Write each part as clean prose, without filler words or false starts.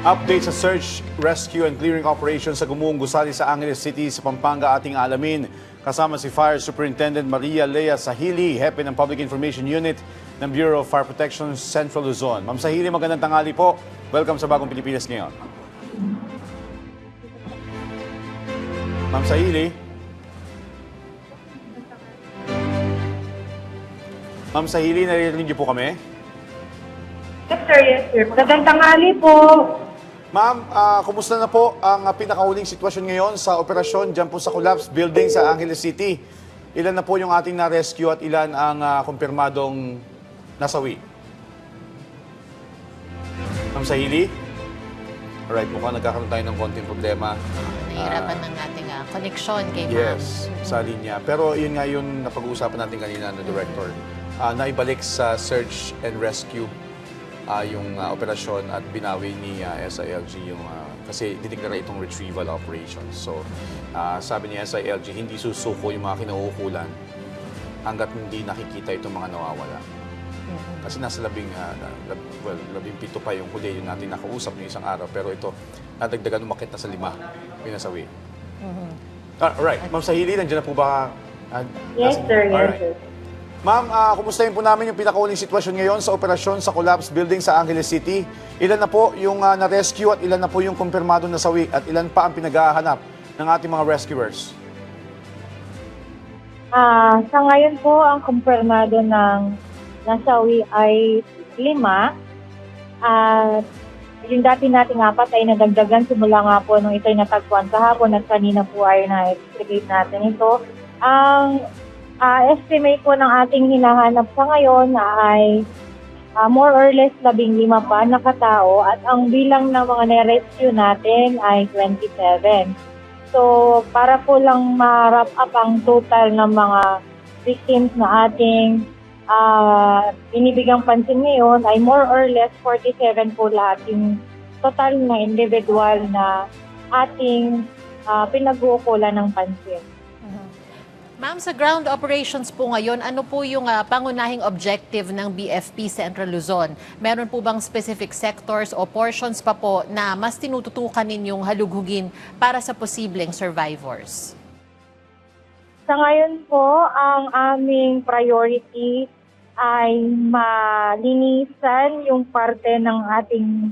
Update sa search, rescue and clearing operations sa gumuong gusali sa Angeles City sa Pampanga ating alamin. Kasama si Fire Superintendent Maria Lea Sahili, Hepe ng Public Information Unit ng Bureau of Fire Protection Central Luzon. Ma'am Sahili, magandang tanghali po. Welcome sa Bagong Pilipinas ngayon. Ma'am Sahili. Ma'am Sahili, naririnig niyo po kami? Yes, sir. Yes, sir. Magandang tanghali po. Ma'am, kumusta na po ang pinakahuling sitwasyon ngayon sa operasyon dyan po sa collapse building sa Angeles City? Ilan na po yung ating na-rescue at ilan ang kumpirmadong nasawi? Ma'am Sahili? Alright, mukhang nagkakaroon tayo ng konting problema. Nahihirapan ng ating connection kay Ma'am. Yes, sa linya. Pero yun nga yung napag-uusapan natin kanina ng Director. Naibalik sa search and rescue yung operasyon at binawi ni SILG yung kasi dineklara itong retrieval operations. So, sabi ni SILG, hindi susuko yung mga kinauukulan hanggat hindi nakikita itong mga nawawala. Kasi nasa 17 pa yung huli yung natin nakausap ng isang araw. Pero ito, nadagdagan umakit na sa 5 yung nasawi. Alright, Ma'am Sahili, nandiyan na po ba? Yes, sir. Yes, Alright. sir. Ma'am, kumustahin po namin yung pinakauling sitwasyon ngayon sa operasyon sa collapse building sa Angeles City. Ilan na po yung na-rescue at ilan na po yung kumpirmado nasawi at ilan pa ang pinaghahanap ng ating mga rescuers? Sa ngayon po, ang kumpirmado ng nasawi ay 5. At yung dati nating 4 ay nadagdagan simula nga po nung ito'y natagpuan kahapon at kanina po ay na-explicate natin ito. Ang estimate po ng ating hinahanap sa ngayon ay more or less 15 pa nakatao at ang bilang ng mga na-rescue natin ay 27. So, para po lang ma-wrap up ang total ng mga victims na ating binibigang pansin ngayon ay more or less 47 po lahat yung total na individual na ating pinag-uukulan ng pansin. Ma'am, sa ground operations po ngayon, ano po yung pangunahing objective ng BFP Central Luzon? Meron po bang specific sectors o portions pa po na mas tinututukan ninyong halughugin para sa posibleng survivors? Sa ngayon po, ang aming priority ay malinisan yung parte ng ating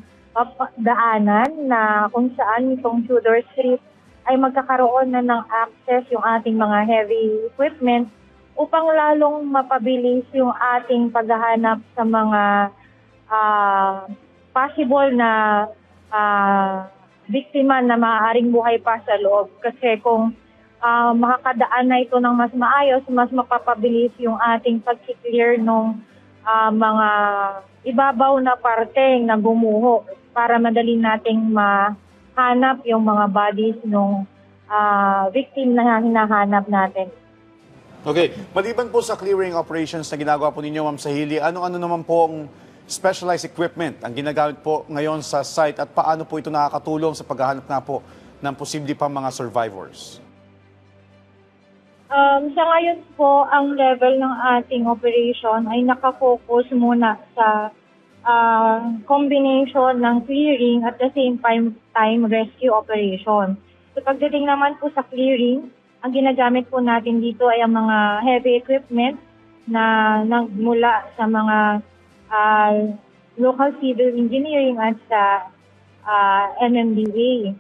daanan na kung saan itong Tudor Street ay magkakaroon na ng access yung ating mga heavy equipment upang lalong mapabilis yung ating paghahanap sa mga possible na biktima na maaaring buhay pa sa loob. Kasi kung makakadaan na ito ng mas maayos, mas mapapabilis yung ating pag-clear ng mga ibabaw na parte na gumuho para madali nating hanap yung mga bodies ng victim na hinahanap natin. Okay, maliban po sa clearing operations na ginagawa po ninyo, Ma'am Sahili, ano-ano naman po ang specialized equipment ang ginagamit po ngayon sa site at paano po ito nakakatulong sa paghahanap nga po ng posible pang mga survivors? Sa ngayon po, ang level ng ating operation ay nakafocus muna sa combination ng clearing at the same time rescue operation. So pagdating naman po sa clearing, ang ginagamit po natin dito ay ang mga heavy equipment na nagmula sa mga local civil engineering at sa MMDA.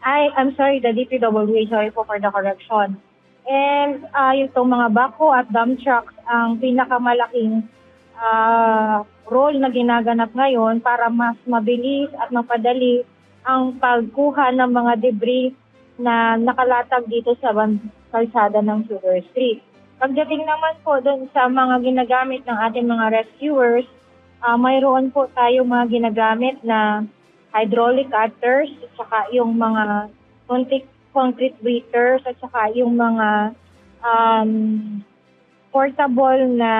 I'm sorry, the DPWH, sorry po for the correction. And itong mga backhoe at dump trucks ang pinakamalaking role na ginaganap ngayon para mas mabilis at mapadali ang pagkuha ng mga debris na nakalatag dito sa kalsada ng Tudor Street. Pagdating naman po doon sa mga ginagamit ng ating mga rescuers, mayroon po tayo mga ginagamit na hydraulic cutters at saka yung mga concrete breakers at saka yung mga portable na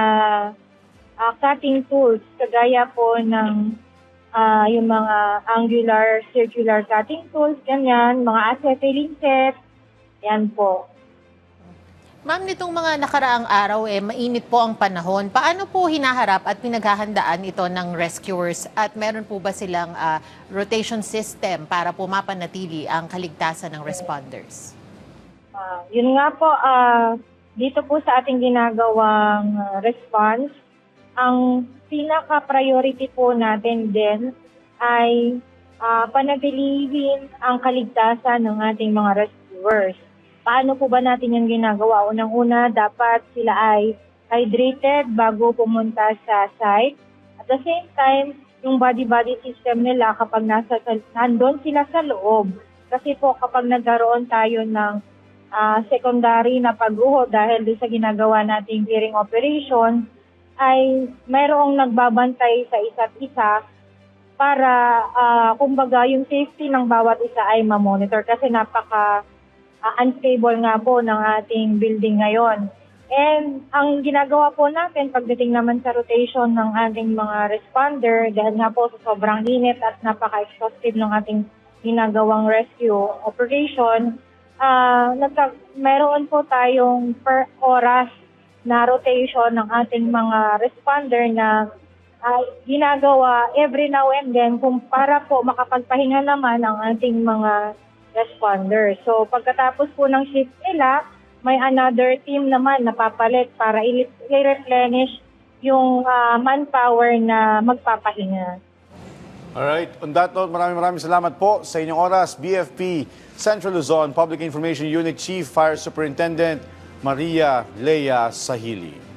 cutting tools, kagaya po ng yung mga angular, circular cutting tools, ganyan, mga acetylene set, yan po. Ma'am, nitong mga nakaraang araw, mainit po ang panahon. Paano po hinaharap at pinaghahandaan ito ng rescuers? At meron po ba silang rotation system para po mapanatili ang kaligtasan ng responders? Yun nga po, dito po sa ating ginagawang response, ang pinaka-priority po natin din ay panatilihin ang kaligtasan ng ating mga rescuers. Paano po ba natin yung ginagawa? Unang-una, dapat sila ay hydrated bago pumunta sa site. At the same time, yung body-body system nila kapag nandun sila sa loob. Kasi po kapag nagkaroon tayo ng secondary na pagguho dahil doon sa ginagawa nating clearing operation, ay mayroong nagbabantay sa isa't isa para kumbaga yung safety ng bawat isa ay ma-monitor kasi unstable nga po ng ating building ngayon. And ang ginagawa po natin pagdating naman sa rotation ng ating mga responder, dahil nga po sa sobrang init at napaka-exhaustive ng ating ginagawang rescue operation, meron po tayong per oras na rotation ng ating mga responder na ginagawa every now and then para po makapagpahinga naman ang ating mga responders. So pagkatapos po ng shift nila, may another team naman na papalit para i-replenish yung manpower na magpapahinga. Alright, on that note, maraming salamat po sa inyong oras. BFP Central Luzon Public Information Unit Chief Fire Superintendent Maria Lea Sahili.